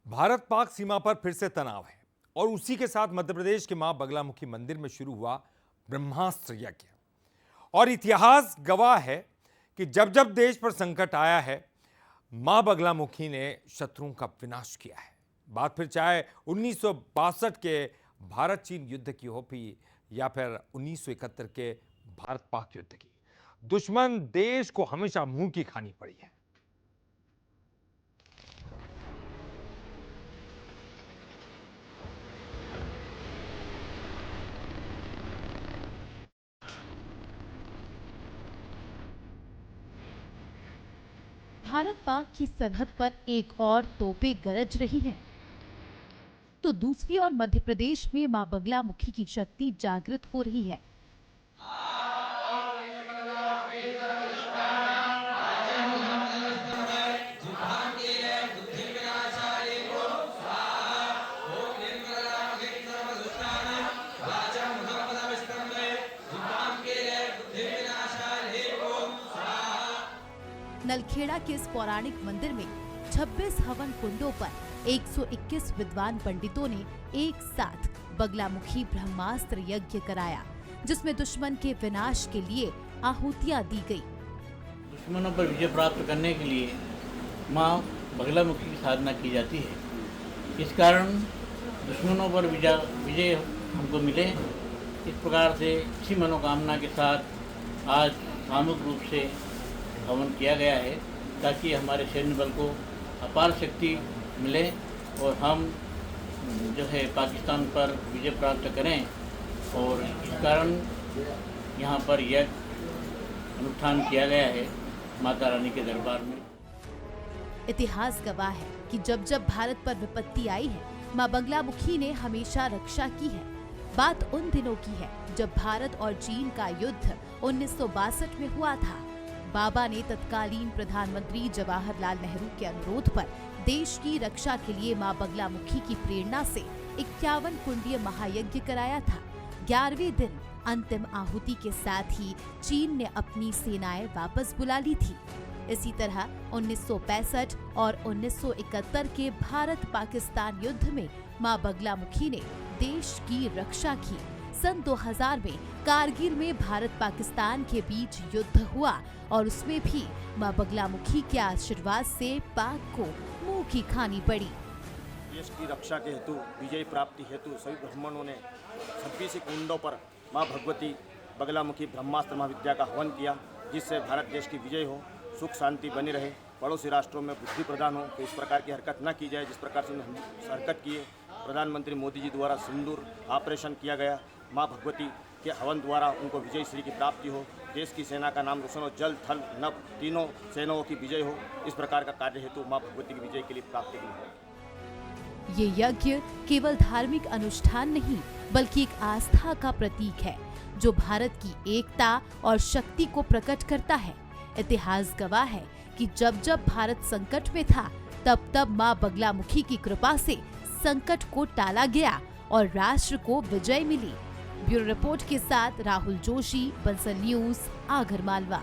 भारत पाक सीमा पर फिर से तनाव है और उसी के साथ मध्य प्रदेश के मां बगलामुखी मंदिर में शुरू हुआ ब्रह्मास्त्र यज्ञ। और इतिहास गवाह है कि जब जब देश पर संकट आया है, मां बगलामुखी ने शत्रुओं का विनाश किया है। बात फिर चाहे 1962 के भारत चीन युद्ध की हो भी या फिर 1971 के भारत पाक युद्ध की, दुश्मन देश को हमेशा मुंह की खानी पड़ी है। भारत पाक की सरहद पर एक और तोपें गरज रही हैं, तो दूसरी ओर मध्य प्रदेश में मां बगलामुखी की शक्ति जागृत हो रही है। नलखेड़ा के इस पौराणिक मंदिर में 26 हवन कुंडों पर 121 विद्वान पंडितों ने एक साथ बगलामुखी ब्रह्मास्त्र यज्ञ कराया, जिसमें दुश्मन के विनाश के लिए आहुतियां दी गई। दुश्मनों पर विजय प्राप्त करने के लिए माँ बगलामुखी की साधना की जाती है। इस कारण दुश्मनों पर विजय हमको मिले। इस प्रकार से इसी मनोकामना के साथ आज सामूहिक रूप से हवन किया गया है, ताकि हमारे सैन्य बल को अपार शक्ति मिले और हम जो है पाकिस्तान पर विजय प्राप्त करें। और इस कारण यहाँ पर यज्ञ अनुष्ठान किया गया है माता रानी के दरबार में। इतिहास गवाह है कि जब जब भारत पर विपत्ति आई है, मां बगलामुखी ने हमेशा रक्षा की है। बात उन दिनों की है जब भारत और चीन का युद्ध 1962 में हुआ था। बाबा ने तत्कालीन प्रधानमंत्री जवाहरलाल नेहरू के अनुरोध पर देश की रक्षा के लिए मां बगलामुखी की प्रेरणा से 51 कुंडीय महायज्ञ कराया था। 11वें दिन अंतिम आहुति के साथ ही चीन ने अपनी सेनाएं वापस बुला ली थी। इसी तरह 1965 और 1971 के भारत पाकिस्तान युद्ध में मां बगलामुखी ने देश की रक्षा की। सन 2000 में कारगिल में भारत पाकिस्तान के बीच युद्ध हुआ और उसमें भी मां बगलामुखी के आशीर्वाद से पाक को मुंह की खानी पड़ी। देश की रक्षा के हेतु, विजय प्राप्ति हेतु सभी ब्राह्मणों ने 26 कुंडों पर मां भगवती बगलामुखी ब्रह्मास्त्र महाविद्या का हवन किया, जिससे भारत देश की विजय हो, सुख शांति बनी रहे, पड़ोसी राष्ट्रों में बुद्धि प्रदान हो। तो इस प्रकार की हरकत न की जाए जिस प्रकार से हम हरकत किए। प्रधानमंत्री मोदी जी द्वारा सिंदूर ऑपरेशन किया गया। मां भगवती के हवन द्वारा उनको विजय श्री की प्राप्ति हो, देश की सेना का नाम रोशन हो, जल थल नभ तीनों सेनाओं की विजय हो। इस प्रकार का कार्य हेतु मां भगवती की विजय के लिए प्राप्ति की हो। ये यज्ञ केवल धार्मिक अनुष्ठान नहीं, बल्कि एक आस्था का प्रतीक है जो भारत की एकता और शक्ति को प्रकट करता है। इतिहास गवाह है कि जब जब भारत संकट में था, तब तब मां बगलामुखी की कृपा से संकट को टाला गया और राष्ट्र को विजय मिली। ब्यूरो रिपोर्ट के साथ राहुल जोशी, बंसल न्यूज, आगरमालवा।